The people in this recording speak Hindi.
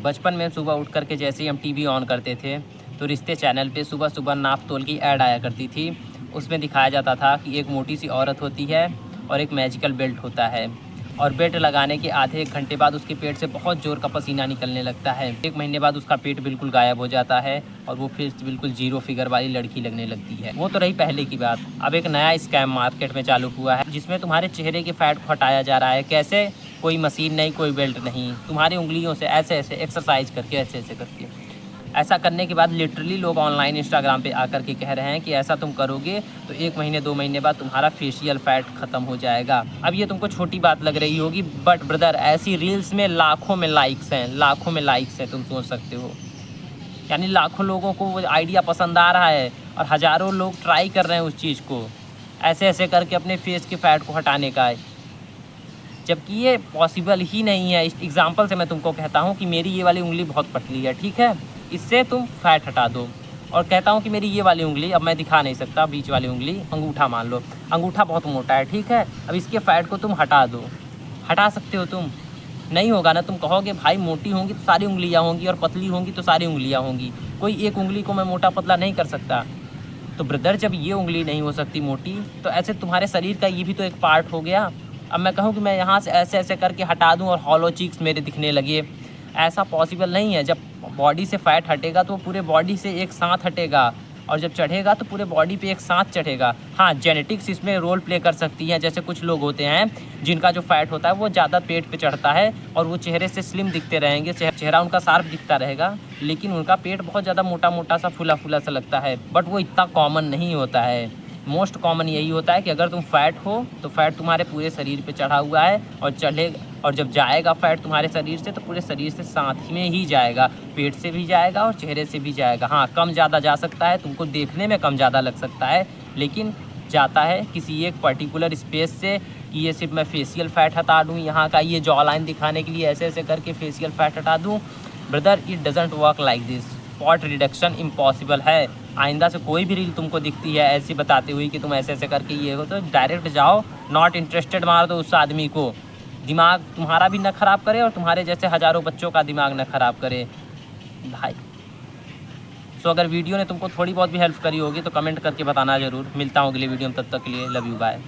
बचपन में सुबह उठ कर के जैसे ही हम टीवी ऑन करते थे तो रिश्ते चैनल पे सुबह सुबह नाप तोल की ऐड आया करती थी। उसमें दिखाया जाता था कि एक मोटी सी औरत होती है और एक मैजिकल बेल्ट होता है और बेल्ट लगाने के आधे एक घंटे बाद उसके पेट से बहुत ज़ोर का पसीना निकलने लगता है। 1 महीने बाद उसका पेट बिल्कुल गायब हो जाता है और वो फिर बिल्कुल जीरो फिगर वाली लड़की लगने लगती है। वो तो रही पहले की बात। अब एक नया स्कैम मार्केट में चालू हुआ है जिसमें तुम्हारे चेहरे के फैट को हटाया जा रहा है। कैसे? कोई मशीन नहीं, कोई बेल्ट नहीं, तुम्हारी उंगलियों से ऐसे ऐसे एक्सरसाइज करके, ऐसे ऐसे करके। ऐसा करने के बाद लिटरली लोग ऑनलाइन इंस्टाग्राम पे आकर के कह रहे हैं कि ऐसा तुम करोगे तो 1 महीने 2 महीने बाद तुम्हारा फेशियल फैट ख़त्म हो जाएगा। अब ये तुमको छोटी बात लग रही होगी, बट ब्रदर ऐसी रील्स में लाखों में लाइक्स हैं, लाखों में लाइक्स हैं, तुम सोच सकते हो। यानी लाखों लोगों को वो आइडिया पसंद आ रहा है और हज़ारों लोग ट्राई कर रहे हैं उस चीज़ को, ऐसे ऐसे करके अपने फेस के फैट को हटाने का। जबकि ये पॉसिबल ही नहीं है। इस एग्ज़ाम्पल से मैं तुमको कहता हूँ कि मेरी ये वाली उंगली बहुत पतली है, ठीक है, इससे तुम फैट हटा दो। और कहता हूँ कि मेरी ये वाली उंगली, अब मैं दिखा नहीं सकता, बीच वाली उंगली अंगूठा मान लो, अंगूठा बहुत मोटा है, ठीक है, अब इसके फैट को तुम हटा दो। हटा सकते हो तुम? नहीं होगा ना। तुम कहोगे भाई मोटी होंगी तो सारी उंगलियाँ होंगी और पतली होंगी तो सारी उंगलियाँ होंगी, कोई एक उंगली को मैं मोटा पतला नहीं कर सकता। तो ब्रदर जब ये उंगली नहीं हो सकती मोटी तो ऐसे तुम्हारे शरीर का ये भी तो एक पार्ट हो गया। अब मैं कहूँ कि मैं यहाँ से ऐसे ऐसे करके हटा दूँ और हॉलो चीक्स मेरे दिखने लगे, ऐसा पॉसिबल नहीं है। जब बॉडी से फैट हटेगा तो पूरे बॉडी से एक साथ हटेगा और जब चढ़ेगा तो पूरे बॉडी पे एक साथ चढ़ेगा। हाँ, जेनेटिक्स इसमें रोल प्ले कर सकती है। जैसे कुछ लोग होते हैं जिनका जो फैट होता है वो ज़्यादा पेट पे चढ़ता है और वो चेहरे से स्लिम दिखते रहेंगे, चेहरा उनका शार्प दिखता रहेगा, लेकिन उनका पेट बहुत ज़्यादा मोटा मोटा सा फूला फूला सा लगता है। बट वो इतना कॉमन नहीं होता है। मोस्ट कॉमन यही होता है कि अगर तुम फैट हो तो फैट तुम्हारे पूरे शरीर पे चढ़ा हुआ है और चढ़ेगा, और जब जाएगा फैट तुम्हारे शरीर से तो पूरे शरीर से साथ में ही जाएगा, पेट से भी जाएगा और चेहरे से भी जाएगा। हाँ, कम ज़्यादा जा सकता है, तुमको देखने में कम ज़्यादा लग सकता है, लेकिन जाता है किसी एक पर्टिकुलर स्पेस से कि ये सिर्फ मैं फेशियल फैट हटा दूँ, यहाँ का ये जॉ लाइन दिखाने के लिए ऐसे ऐसे करके फेशियल फैट हटा दूँ। Brother it doesn't work like this. Spot reduction impossible है। आइंदा से कोई भी रील तुमको दिखती है ऐसी बताती हुई कि तुम ऐसे ऐसे करके ये हो तो डायरेक्ट जाओ, नॉट इंटरेस्टेड मार दो उस आदमी को। दिमाग तुम्हारा भी न ख़राब करे और तुम्हारे जैसे हज़ारों बच्चों का दिमाग न ख़राब करे भाई। सो अगर वीडियो ने तुमको थोड़ी बहुत भी हेल्प करी होगी तो कमेंट करके बताना ज़रूर। मिलता हूँ अगले वीडियो में, तब तक के लिए लव यू, बाय।